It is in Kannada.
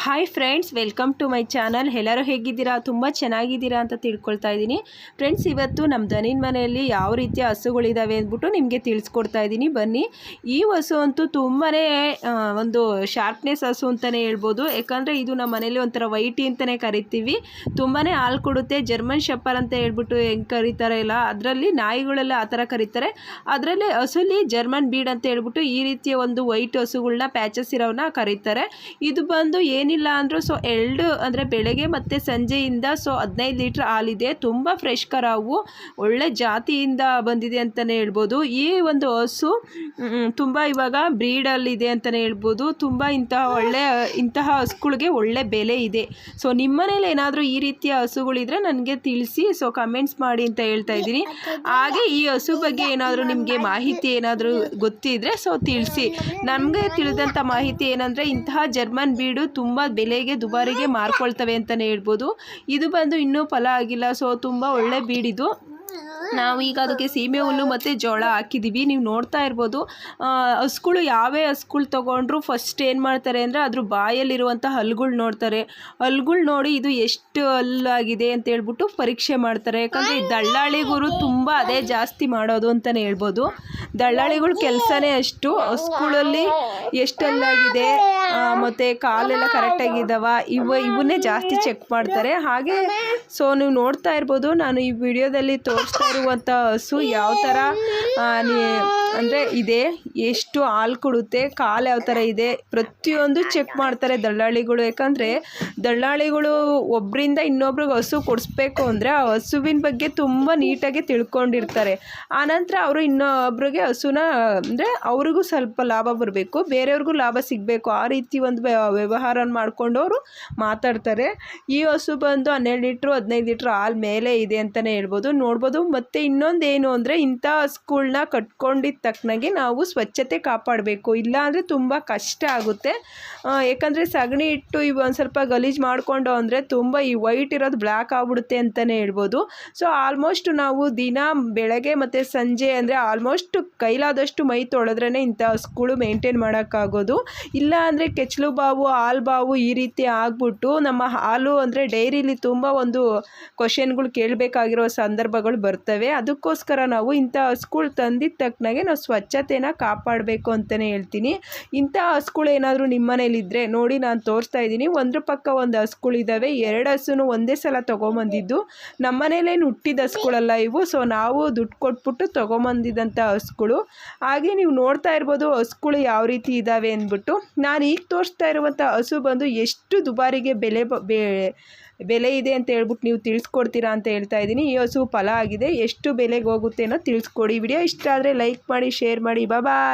Hi friends, welcome to my channel. ಎಲ್ಲರೂ ಹೇಗಿದ್ದೀರಾ? ತುಂಬ ಚೆನ್ನಾಗಿದ್ದೀರಾ ಅಂತ ತಿಳ್ಕೊಳ್ತಾ ಇದ್ದೀನಿ. ಫ್ರೆಂಡ್ಸ್, ಇವತ್ತು ನಮ್ಮ ದನಿನ ಮನೆಯಲ್ಲಿ ಯಾವ ರೀತಿಯ ಹಸುಗಳಿದ್ದಾವೆ ಅಂದ್ಬಿಟ್ಟು ನಿಮಗೆ ತಿಳಿಸ್ಕೊಡ್ತಾ ಇದ್ದೀನಿ. ಬನ್ನಿ. ಈ ಹಸು ಅಂತೂ ತುಂಬಾ ಒಂದು ಶಾರ್ಪ್ನೆಸ್ ಹಸು ಅಂತಲೇ ಹೇಳ್ಬೋದು. ಯಾಕಂದರೆ ಇದು ನಮ್ಮ ಮನೇಲಿ ಒಂಥರ ವೈಟಿ ಅಂತಲೇ ಕರಿತೀವಿ. ತುಂಬಾ ಹಾಲು ಕೊಡುತ್ತೆ. ಜರ್ಮನ್ ಶೆಪರ್ ಅಂತ ಹೇಳ್ಬಿಟ್ಟು ಹೆಂಗೆ ಕರೀತಾರೆ ಇಲ್ಲ, ಅದರಲ್ಲಿ ನಾಯಿಗಳೆಲ್ಲ ಆ ಥರ ಕರೀತಾರೆ. ಅದರಲ್ಲಿ ಹಸುಲಿ ಜರ್ಮನ್ ಬೀಡ್ ಅಂತ ಹೇಳ್ಬಿಟ್ಟು ಈ ರೀತಿಯ ಒಂದು ವೈಟ್ ಹಸುಗಳನ್ನ ಪ್ಯಾಚಸ್ ಇರೋವನ್ನ ಕರೀತಾರೆ. ಇದು ಬಂದು ಏನಿಲ್ಲ ಅಂದರೂ ಅಂದರೆ ಬೆಳಗ್ಗೆ ಮತ್ತು ಸಂಜೆಯಿಂದ 15 ಲೀಟ್ರ್ ಹಾಲಿದೆ. ತುಂಬ ಫ್ರೆಶ್ ಕರಾವು, ಒಳ್ಳೆ ಜಾತಿಯಿಂದ ಬಂದಿದೆ ಅಂತಲೇ ಹೇಳ್ಬೋದು. ಈ ಒಂದು ಹಸು ತುಂಬ ಇವಾಗ ಬ್ರೀಡಲ್ಲಿದೆ ಅಂತಲೇ ಹೇಳ್ಬೋದು. ತುಂಬ ಇಂತಹ ಹಸುಗಳಿಗೆ ಒಳ್ಳೆ ಬೆಲೆ ಇದೆ. ನಿಮ್ಮ ಮನೇಲಿ ಏನಾದರೂ ಈ ರೀತಿಯ ಹಸುಗಳಿದ್ರೆ ನನಗೆ ತಿಳಿಸಿ, ಕಮೆಂಟ್ಸ್ ಮಾಡಿ ಅಂತ ಹೇಳ್ತಾ ಇದ್ದೀನಿ. ಹಾಗೆ ಈ ಹಸು ಬಗ್ಗೆ ಏನಾದರೂ ನಿಮಗೆ ಮಾಹಿತಿ ಏನಾದರೂ ಗೊತ್ತಿದ್ರೆ ತಿಳಿಸಿ. ನಮಗೆ ತಿಳಿದಂಥ ಮಾಹಿತಿ ಏನಂದರೆ, ಇಂತಹ ಜರ್ಮನ್ ಬೀಡು ತುಂಬ ಬೆಲೆಗೆ ದುಬಾರಿಗೆ ಮಾರ್ಕೊಳ್ತವೆ ಅಂತಲೇ ಹೇಳ್ಬೋದು. ಇದು ಬಂದು ಇನ್ನೂ ಫಲ ಆಗಿಲ್ಲ. ತುಂಬ ಒಳ್ಳೆ ಬೀಡಿದು. ನಾವು ಈಗ ಅದಕ್ಕೆ ಸೀಮೆ ಹುಲ್ಲು ಮತ್ತು ಜೋಳ ಹಾಕಿದ್ದೀವಿ. ನೀವು ನೋಡ್ತಾ ಇರ್ಬೋದು. ಹಸುಗಳು ಯಾವೇ ಹಸುಗಳು ತೊಗೊಂಡ್ರು ಫಸ್ಟ್ ಏನು ಮಾಡ್ತಾರೆ ಅಂದರೆ, ಅದ್ರ ಬಾಯಲ್ಲಿರುವಂಥ ಹಲ್ಲುಗಳು ನೋಡ್ತಾರೆ. ಹಲ್ಲುಗಳು ನೋಡಿ ಇದು ಎಷ್ಟು ಹಲ್ಲಾಗಿದೆ ಅಂತ ಹೇಳ್ಬಿಟ್ಟು ಪರೀಕ್ಷೆ ಮಾಡ್ತಾರೆ. ಯಾಕಂದರೆ ದಳ್ಳಾಳಿಗರು ತುಂಬ ಅದೇ ಜಾಸ್ತಿ ಮಾಡೋದು ಅಂತಲೇ ಹೇಳ್ಬೋದು. ದಳ್ಳಾಳಿಗಳ ಕೆಲಸನೇ ಅಷ್ಟು. ಹಸುಗಳಲ್ಲಿ ಎಷ್ಟು ಹಲ್ಲಾಗಿದೆ ಮತ್ತು ಕಾಲೆಲ್ಲ ಕರೆಕ್ಟಾಗಿದ್ದಾವ ಇವನ್ನೇ ಜಾಸ್ತಿ ಚೆಕ್ ಮಾಡ್ತಾರೆ. ಹಾಗೆ ನೀವು ನೋಡ್ತಾ ಇರ್ಬೋದು, ನಾನು ಈ ವಿಡಿಯೋದಲ್ಲಿ ತೋರಿಸ್ತಾ ಇರುವಂಥ ಹಸು ಯಾವ ಥರ ಅಂದರೆ ಇದೆ, ಎಷ್ಟು ಹಾಲು ಕೊಡುತ್ತೆ, ಕಾಲು ಯಾವ ಥರ ಇದೆ, ಪ್ರತಿಯೊಂದು ಚೆಕ್ ಮಾಡ್ತಾರೆ ದಳ್ಳಾಳಿಗಳು. ಯಾಕಂದರೆ ದಳ್ಳಾಳಿಗಳು ಒಬ್ಬರಿಂದ ಇನ್ನೊಬ್ರಿಗೆ ಹಸು ಕೊಡಿಸ್ಬೇಕು ಅಂದರೆ ಆ ಹಸುವಿನ ಬಗ್ಗೆ ತುಂಬ ನೀಟಾಗಿ ತಿಳ್ಕೊಂಡಿರ್ತಾರೆ. ಆನಂತರ ಅವರು ಇನ್ನೊಬ್ರಿಗೆ ಹಸುನ ಅಂದರೆ ಅವ್ರಿಗೂ ಸ್ವಲ್ಪ ಲಾಭ ಬರಬೇಕು, ಬೇರೆಯವ್ರಿಗೂ ಲಾಭ ಸಿಗಬೇಕು, ಆ ರೀತಿ ಒಂದು ವ್ಯವಹಾರ ಮಾಡಿಕೊಂಡು ಅವರು ಮಾತಾಡ್ತಾರೆ. ಈ ಹಸು ಬಂದು 12 ಲೀಟ್ರು 15 ಲೀಟ್ರ್ ಹಾಲು ಮೇಲೆ ಇದೆ ಅಂತಲೇ ಹೇಳ್ಬೋದು, ನೋಡ್ಬೋದು. ಮತ್ತು ಇನ್ನೊಂದೇನು ಅಂದರೆ, ಇಂಥ ಹಸುಗಳ್ನ ಕಟ್ಕೊಂಡಿದ್ದ ತಕ್ಕನಾಗಿ ನಾವು ಸ್ವಚ್ಛತೆ ಕಾಪಾಡಬೇಕು. ಇಲ್ಲ ಅಂದರೆ ತುಂಬ ಕಷ್ಟ ಆಗುತ್ತೆ. ಯಾಕಂದರೆ ಸಗಣಿ ಇಟ್ಟು ಇವು ಒಂದು ಸ್ವಲ್ಪ ಗಲೀಜು ಮಾಡಿಕೊಂಡು ಅಂದರೆ ತುಂಬ ಈ ವೈಟ್ ಇರೋದು ಬ್ಲ್ಯಾಕ್ ಆಗಿಬಿಡುತ್ತೆ ಅಂತಲೇ ಹೇಳ್ಬೋದು. ಆಲ್ಮೋಸ್ಟ್ ನಾವು ದಿನ ಬೆಳಗ್ಗೆ ಮತ್ತು ಸಂಜೆ ಅಂದರೆ ಆಲ್ಮೋಸ್ಟ್ ಕೈಲಾದಷ್ಟು ಮೈ ತೊಳೆದ್ರೇ ಇಂಥ ಹಸುಗಳು ಮೇಂಟೈನ್ ಮಾಡೋಕ್ಕಾಗೋದು. ಇಲ್ಲ ಅಂದರೆ ಕೆಚ್ಚಲು ಬಾವು, ಹಾಲು ಬಾವು ಈ ರೀತಿ ಆಗ್ಬಿಟ್ಟು ನಮ್ಮ ಹಾಲು ಅಂದರೆ ಡೈರಿಲಿ ತುಂಬ ಒಂದು ಕ್ವಶನ್ಗಳು ಕೇಳಬೇಕಾಗಿರೋ ಸಂದರ್ಭಗಳು ಬರ್ತವೆ. ಅದಕ್ಕೋಸ್ಕರ ನಾವು ಇಂಥ ಹಸುಗಳು ತಂದಿದ್ದ ತಕ್ಕನಾಗೆ ನಾವು ಸ್ವಚ್ಛತೆನ ಕಾಪಾಡಬೇಕು ಅಂತಲೇ ಹೇಳ್ತೀನಿ. ಇಂಥ ಹಸುಗಳು ಏನಾದರೂ ನಿಮ್ಮ ಮನೇಲಿದ್ದರೆ ನೋಡಿ, ನಾನು ತೋರಿಸ್ತಾ ಇದ್ದೀನಿ. ಒಂದ್ರ ಪಕ್ಕ ಒಂದು ಹಸುಗಳಿದ್ದಾವೆ. 2 ಹಸುನು ಒಂದೇ ಸಲ ತೊಗೊಂಬಂದಿದ್ದು. ನಮ್ಮ ಮನೇಲೇನು ಹುಟ್ಟಿದ ಹಸುಗಳಲ್ಲ ಇವು. ನಾವು ದುಡ್ಡು ಕೊಟ್ಬಿಟ್ಟು ತೊಗೊಂಬಂದಿದ್ದಂಥ ಹಸುಗಳು. ಹಾಗೆ ನೀವು ನೋಡ್ತಾ ಇರ್ಬೋದು ಹಸುಗಳು ಯಾವ ರೀತಿ ಇದ್ದಾವೆ ಅಂದ್ಬಿಟ್ಟು. ನಾನು ಈಗ ತೋರಿಸ್ತಾ ಇರುವಂಥ ಹಸು ಬಂದು ಎಷ್ಟು ದುಬಾರಿಗೆ ಬೆಲೆ ಇದೆ ಅಂತ ಹೇಳ್ಬಿಟ್ಟು ನೀವು ತಿಳಿಸ್ಕೊಡ್ತೀರಾ ಅಂತ ಹೇಳ್ತಾ ಇದ್ದೀನಿ. ಈ ಹಸು ಫಲ ಆಗಿದೆ, ಎಷ್ಟು ಬೆಲೆಗೆ ಹೋಗುತ್ತೆ ಅನ್ನೋ ತಿಳಿಸ್ಕೊಡಿ. ವಿಡಿಯೋ ಇಷ್ಟ ಆದರೆ ಲೈಕ್ ಮಾಡಿ, ಶೇರ್ ಮಾಡಿ. ಬಾಯ್.